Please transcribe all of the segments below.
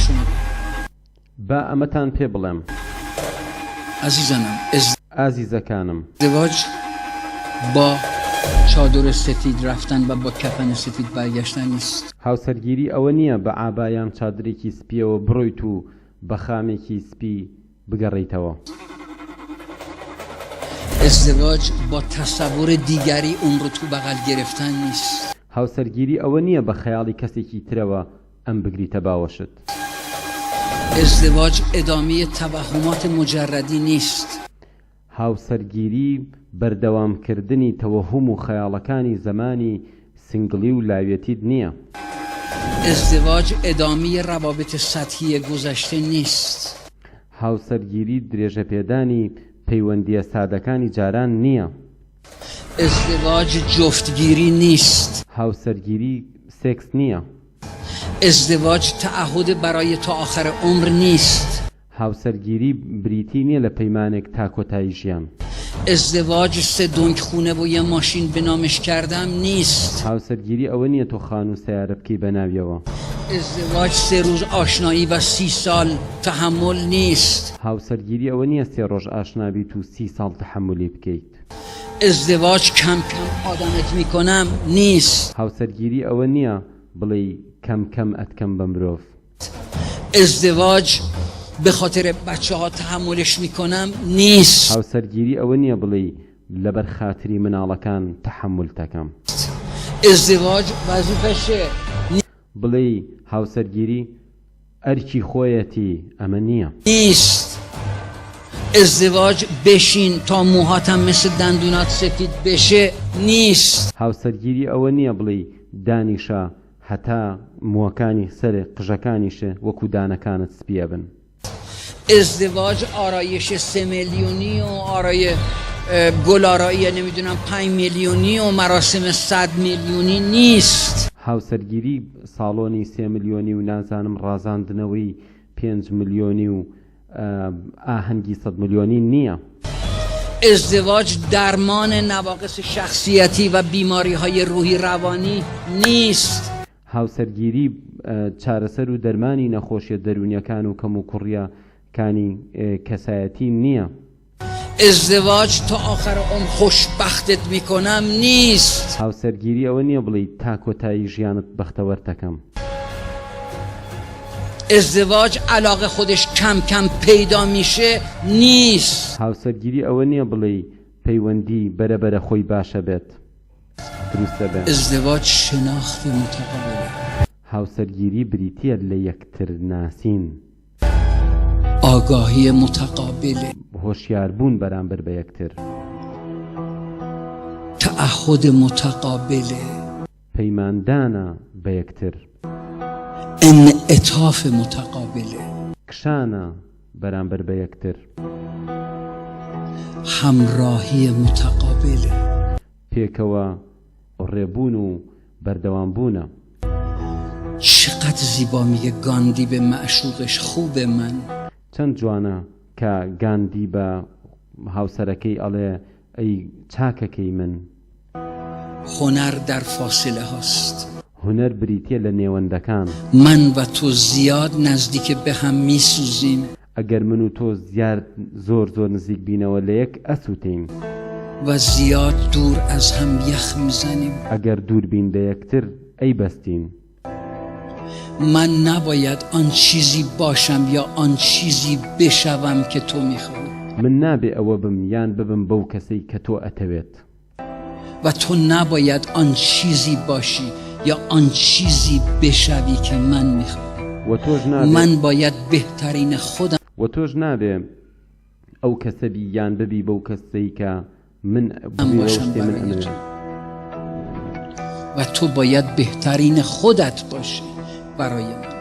شما با ئەمەتان پێ بڵێم عزیزانم، ئازیزەکانم، ازدواج با چادر سفید رفتن و با کفن سفید برگشتن نیست. هاوسەرگیری ئەوە نییە بە ئابایان چادرێکی سپیەوە بڕۆیت و بە خامێکی سپی بگەڕیتەوە. ازدواج با تصور دیگری اون رو تو بغل گرفتن نیست. هاوسەرگیری ئەوە نییە بە خەیاڵی کەسێکی ترەوە ئەم بگریتە باوەشت. ازدواج ادامه توهمات مجردی نیست. هاوسەرگیری بەردەوامکردنی تەوەهم و خەیاڵەکانی زمانی سنگڵی و لاوێتیت نییە. ازدواج ادامه روابط سطحی گذشته نیست. هاوسەرگیری درێژە پێدانی پەیوەندیە سادەکانی جاران نییە. ازدواج جفتگیری نیست. هاوسەرگیری سێکس نییە. ازدواج تعهد برای تا آخر عمر نیست. هاوسەرگیری بریتی نییە لە پەیمانێک تا کۆتایی ژیان. ازدواج 3 دنگ خونه و یه ماشین به نامش کردم نیست. هاوسەرگیری ئەوە نییە تۆ خان و سیارە بکەی بە ناویەوە. ازدواج 3 روز آشنایی و 30 سال تحمل نیست. هاوسەرگیری ئەوە نییە 3 ڕۆژ ئاشنابیت و 30 ساڵ تحملی بکەیت. ازدواج کم کم آدمت میکنم نیست. هاوسەرگیری ئەوە نییە بڵێ کەم کەم ئەتکەم بە مرۆڤ. ازدواج به خاطر بچه ها تحملش میکنم نیست. هاوسەرگیری ئەوە نییە بڵێ لەبەر خاتری مناڵەکان تحمل دەکەم. ازدواج وظیفشه. بڵێ هاوسەرگیری ئەرکی خۆیەتی ئەمە نییە. نیست. ازدواج بشین تا موهاتم مثل دندونات سفید بشه نیست. هاوسەرگیری ئەوە نییە بڵێ دانیشە هەتا مووەکانی سەر قژەکانیشە وەکو دانەکانت سپیە بن. ازدواج آرایش 3 میلیونی و گل آرایی نمیدونم 5 میلیونی و مراسم 100 میلیونی نیست. هاوسەرگیری ساڵۆنی 3 میلیۆنی و نازانم ڕازاندنەوەی 5 میلیۆنی و ئاهەنگی 100 میلیۆنی نییە. ازدواج درمان نواقص شخصیتی و بیماری های روحی روانی نیست. هاوسەرگیری چارەسەر و دەرمانی نەخۆشیە دەرونیەکان و کەم و کوڕیەکانی کەسایەتی نییە. ازدواج تا آخر عمر خوشبختت میکنم نیست. هاوسەرگیری ئەوە نییە بڵێ تا کۆتایی ژیانت بەختەوەر دەکەم. ازدواج علاقه خودش کم کم پیدا میشه نیست. هاوسەرگیری ئەوە نییە بڵێ پەیوەندی بەرەبەرە خۆی باشە بێت دروستە بێت. ازدواج شناخت متقابله. هاوسەرگیری بریتیە لە یەکتر ناسین. آگاهی متقابله. هۆشیاربوون بەرامبەر بە یەکتر. تعهد متقابله. پەیماندانە بە یەکتر. انعطاف متقابله. کشانە بەرامبەر بە یەکتر. همراهی متقابله. پێکەوە ڕێبوون و بەردەوامبوونە. چقدر زیبا میگه گاندی به معشوقش خوبه من. چەند جوانە کە گاندی بە هاوسەرەکەی ئەڵێ ئەی چاکەکەی من. هنر در فاصله هاست. هونەر بریتیە لە نێوەندەکان. من و تو زیاد نزدیک به هم میسوزیم. ئەگەر من و تۆ زۆر نزیک بینەوە لە یەک ئەسووتین و زیاد دور از هم یخ میزنیم. ئەگەر دوور بین لە یەکتر ئەی بەستین. من نباید آن چیزی باشم یا آن چیزی بشوم که تو میخوای. من نابێ ئەوە بم یان ببم بەو کەسەی کە تۆ ئەتەوێت. و تو نباید آن چیزی باشی یا آن چیزی بشوی که من میخوام. من باید بهترین خودم. و تۆش نابێ ئەو کەسە بی یان ببی بەو کەسەی کە من باشم برای تو. و تو باید بهترین خودت باشی برای من.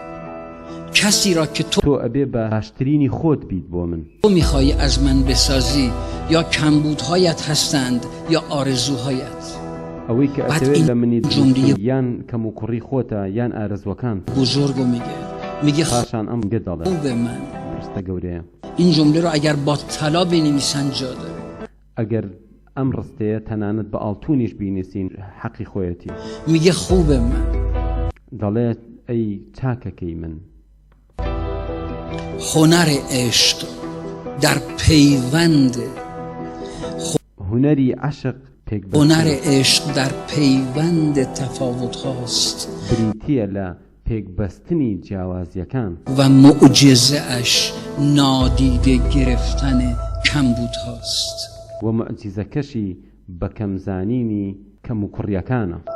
کسی را که تو ئەبێ باشترینی خۆت بیت بۆ من. تو میخوای از من بسازی یا کمبودهایت هستند یا آرزوهایت. ئەوەی کە ئەتەوێت لە منی جمله یان کەم و کوڕی خۆتە یان ئارەزوەکان. بزرگو میگه خاشان ئەم گەدەڵێ خوبه من. پرستە گەورەیە. این جمله رو اگر با طلا بنویسن جا داره. ئەگەر ئەم ڕستەیە تەنانەت بە ئاڵتونیش بینیسین حەقی خۆیەتی. میگه خوبه من. دەڵێت ئەی چاکەکەی من. هنر عشق در پیوند هنری عشق هنر عشق در پیوند تفاوت هاست بریتیە لە پێکبەستنی جیاوازیەکان و معجزه اش نادیده گرفتن کمبود هاست و معجزەکەشی بە کەمزانینی کەم و کوڕیەکانە.